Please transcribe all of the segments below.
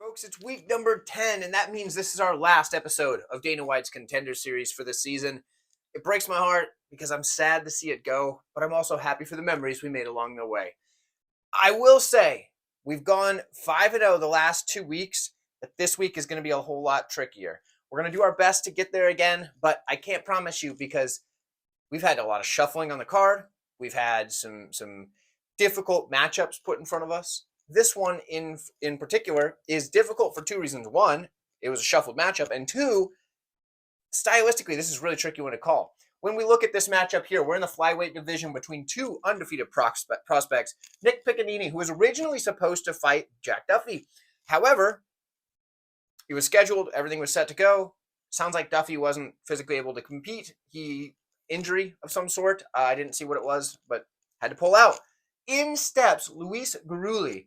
Folks, it's week number 10, and that means this is our last episode of Dana White's Contender series for this season. It breaks my heart because I'm sad to see it go, but I'm also happy for the memories we made along the way. I will say, we've gone 5-0 the last 2 weeks, but this week is going to be a whole lot trickier. We're going to do our best to get there again, but I can't promise you because we've had a lot of shuffling on the card. We've had some difficult matchups put in front of us. This one in particular is difficult for two reasons. One, it was a shuffled matchup, and two, stylistically, this is really tricky one to call. When we look at this matchup here, we're in the flyweight division between two undefeated prospects. Nick Piccininni, who was originally supposed to fight Jack Duffy. However, he was scheduled, everything was set to go. Sounds like Duffy wasn't physically able to compete. Injury of some sort. I didn't see what it was, but had to pull out. In steps Luis Gurule.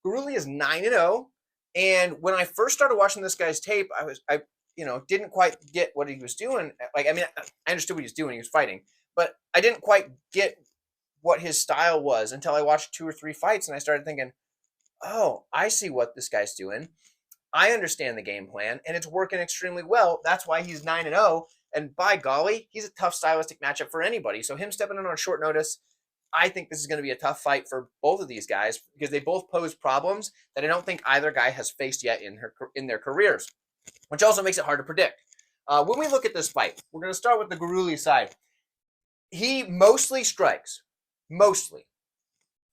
Gurule is 9-0, and when I first started watching this guy's tape, I didn't quite get what he was doing. I understood what he was doing. He was fighting, but I didn't quite get what his style was until I watched 2 or 3 fights, and I started thinking, oh, I see what this guy's doing. I understand the game plan, and it's working extremely well. That's why he's 9-0, and by golly, he's a tough stylistic matchup for anybody. So him stepping in on short notice, I think this is going to be a tough fight for both of these guys because they both pose problems that I don't think either guy has faced yet in their careers, which also makes it hard to predict. When we look at this fight, we're going to start with the Gurule side. He mostly strikes. Mostly.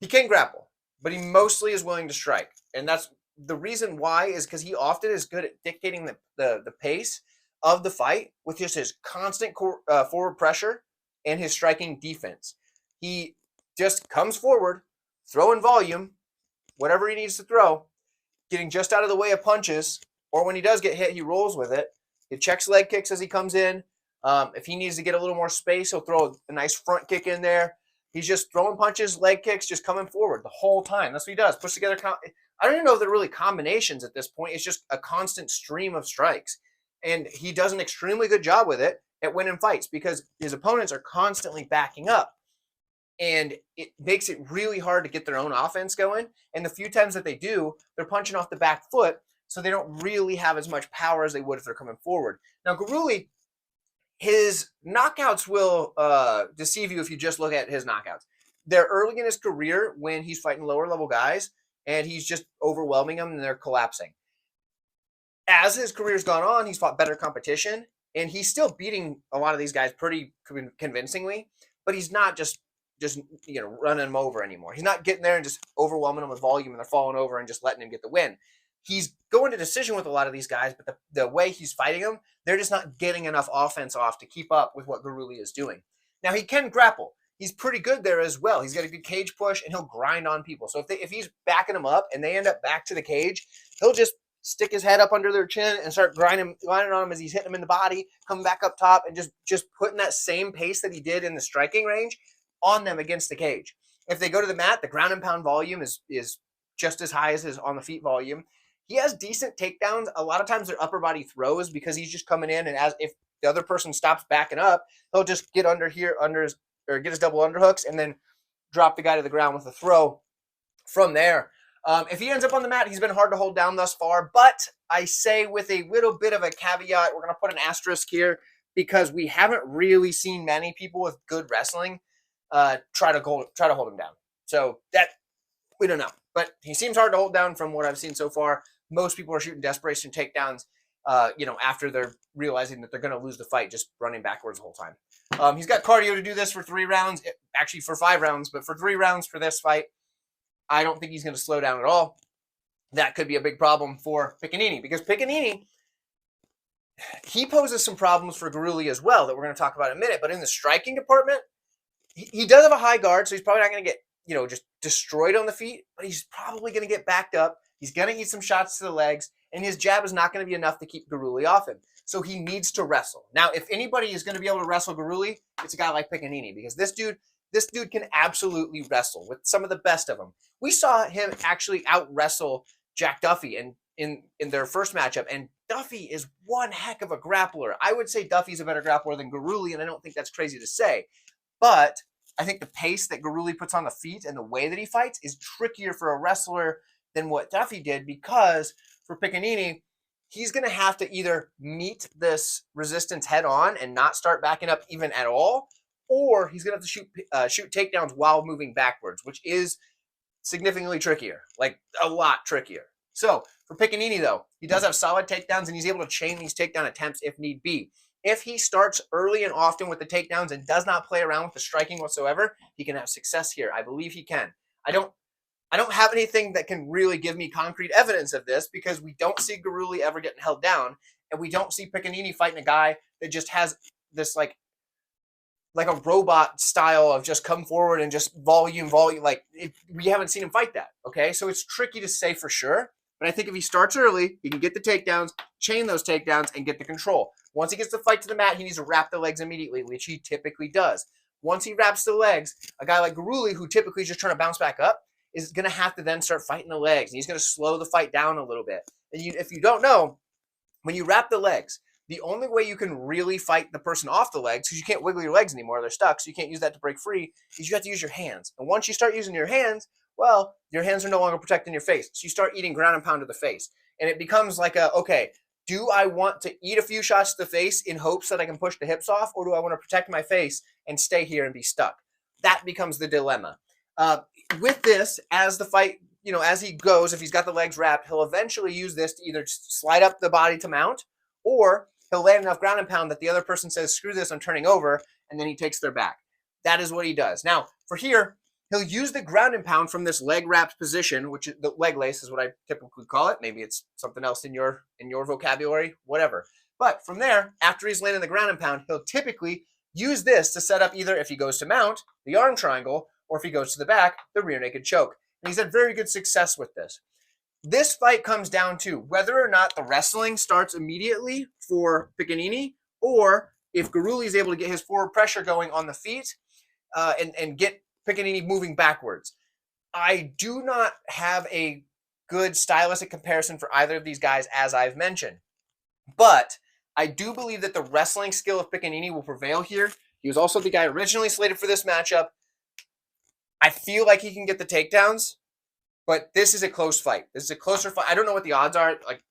He can grapple, but he mostly is willing to strike. And that's the reason why is because he often is good at dictating the pace of the fight with just his constant forward pressure and his striking defense. He just comes forward, throwing volume, whatever he needs to throw, getting just out of the way of punches, or when he does get hit, he rolls with it. He checks leg kicks as he comes in. If he needs to get a little more space, he'll throw a nice front kick in there. He's just throwing punches, leg kicks, just coming forward the whole time. That's what he does. Push together. I don't even know if they're really combinations at this point. It's just a constant stream of strikes. And he does an extremely good job with it at winning fights because his opponents are constantly backing up. And it makes it really hard to get their own offense going. And the few times that they do, they're punching off the back foot, so they don't really have as much power as they would if they're coming forward. Now, Gurule, his knockouts will deceive you if you just look at his knockouts. They're early in his career when he's fighting lower-level guys, and he's just overwhelming them, and they're collapsing. As his career's gone on, he's fought better competition, and he's still beating a lot of these guys pretty convincingly, but he's not just running them over anymore. He's not getting there and just overwhelming them with volume and they're falling over and just letting him get the win. He's going to decision with a lot of these guys, but the way he's fighting them, they're just not getting enough offense off to keep up with what Gurule is doing. Now, he can grapple. He's pretty good there as well. He's got a good cage push, and he'll grind on people. So if he's backing them up and they end up back to the cage, he'll just stick his head up under their chin and start grinding on them as he's hitting them in the body, coming back up top, and just putting that same pace that he did in the striking range on them against the cage. If they go to the mat, the ground and pound volume is just as high as his on the feet volume. He has decent takedowns. A lot of times they're upper body throws because he's just coming in, and if the other person stops backing up, he'll just get under here get his double underhooks and then drop the guy to the ground with a throw from there. If he ends up on the mat, he's been hard to hold down thus far, but I say with a little bit of a caveat, we're going to put an asterisk here because we haven't really seen many people with good wrestling try to hold him down. So that we don't know, but he seems hard to hold down from what I've seen so far. Most people are shooting desperation takedowns, after they're realizing that they're going to lose the fight, just running backwards the whole time. He's got cardio to do this for 3 rounds, actually for 5 rounds, but for 3 rounds for this fight, I don't think he's going to slow down at all. That could be a big problem for Piccininni because Piccininni, he poses some problems for Gurule as well that we're going to talk about in a minute. But in the striking department, he does have a high guard, so he's probably not going to get, just destroyed on the feet, but he's probably going to get backed up. He's going to eat some shots to the legs, and his jab is not going to be enough to keep Gurule off him. So he needs to wrestle. Now, if anybody is going to be able to wrestle Gurule, it's a guy like Piccininni because this dude can absolutely wrestle with some of the best of them. We saw him actually out-wrestle Jack Duffy in their first matchup, and Duffy is one heck of a grappler. I would say Duffy's a better grappler than Gurule, and I don't think that's crazy to say. But I think the pace that Gurule puts on the feet and the way that he fights is trickier for a wrestler than what Duffy did, because for Piccininni, he's going to have to either meet this resistance head on and not start backing up even at all, or he's going to have to shoot takedowns while moving backwards, which is significantly trickier, like a lot trickier. So for Piccininni, though, he does have solid takedowns, and he's able to chain these takedown attempts if need be. If he starts early and often with the takedowns and does not play around with the striking whatsoever, he can have success here. I believe he can. I don't have anything that can really give me concrete evidence of this, because we don't see Gurule ever getting held down, and we don't see Piccininni fighting a guy that just has this like a robot style of just come forward and just volume. We haven't seen him fight that. Okay, so it's tricky to say for sure. But I think if he starts early, he can get the takedowns, chain those takedowns, and get the control. Once he gets the fight to the mat, he needs to wrap the legs immediately, which he typically does. Once he wraps the legs, a guy like Gurule, who typically is just trying to bounce back up, is going to have to then start fighting the legs. And he's going to slow the fight down a little bit. And if you don't know, when you wrap the legs, the only way you can really fight the person off the legs, because you can't wiggle your legs anymore, they're stuck, so you can't use that to break free, is you have to use your hands. And once you start using your hands, well, your hands are no longer protecting your face. So you start eating ground and pound to the face. And it becomes like okay, do I want to eat a few shots to the face in hopes that I can push the hips off, or do I want to protect my face and stay here and be stuck? That becomes the dilemma. With this, as the fight, as he goes, if he's got the legs wrapped, he'll eventually use this to either slide up the body to mount, or he'll land enough ground and pound that the other person says, screw this, I'm turning over, and then he takes their back. That is what he does. Now, for here, he'll use the ground and pound from this leg wrapped position, which is the leg lace is what I typically call it. Maybe it's something else in your vocabulary, whatever. But from there, after he's landing the ground and pound, he'll typically use this to set up either, if he goes to mount, the arm triangle, or if he goes to the back, the rear naked choke. And he's had very good success with this. This fight comes down to whether or not the wrestling starts immediately for Piccininni, or if Gurule is able to get his forward pressure going on the feet and get Piccininni moving backwards. I do not have a good stylistic comparison for either of these guys, as I've mentioned. But I do believe that the wrestling skill of Piccininni will prevail here. He was also the guy originally slated for this matchup. I feel like he can get the takedowns, but this is a close fight. This is a closer fight. I don't know what the odds are. Like,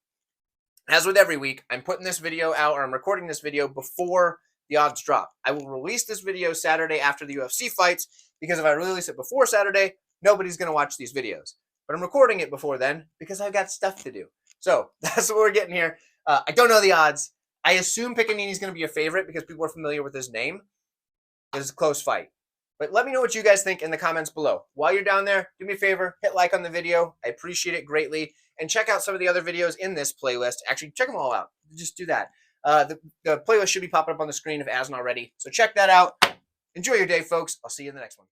as with every week, I'm putting this video out, or I'm recording this video before the odds drop. I will release this video Saturday after the UFC fights, because if I release it before Saturday, nobody's going to watch these videos. But I'm recording it before then because I've got stuff to do. So that's what we're getting here. I don't know the odds. I assume Piccininni's going to be a favorite because people are familiar with his name. It's a close fight. But let me know what you guys think in the comments below. While you're down there, do me a favor, hit like on the video. I appreciate it greatly. And check out some of the other videos in this playlist. Actually, check them all out. Just do that. The playlist should be popping up on the screen if it hasn't already. So check that out. Enjoy your day, folks. I'll see you in the next one.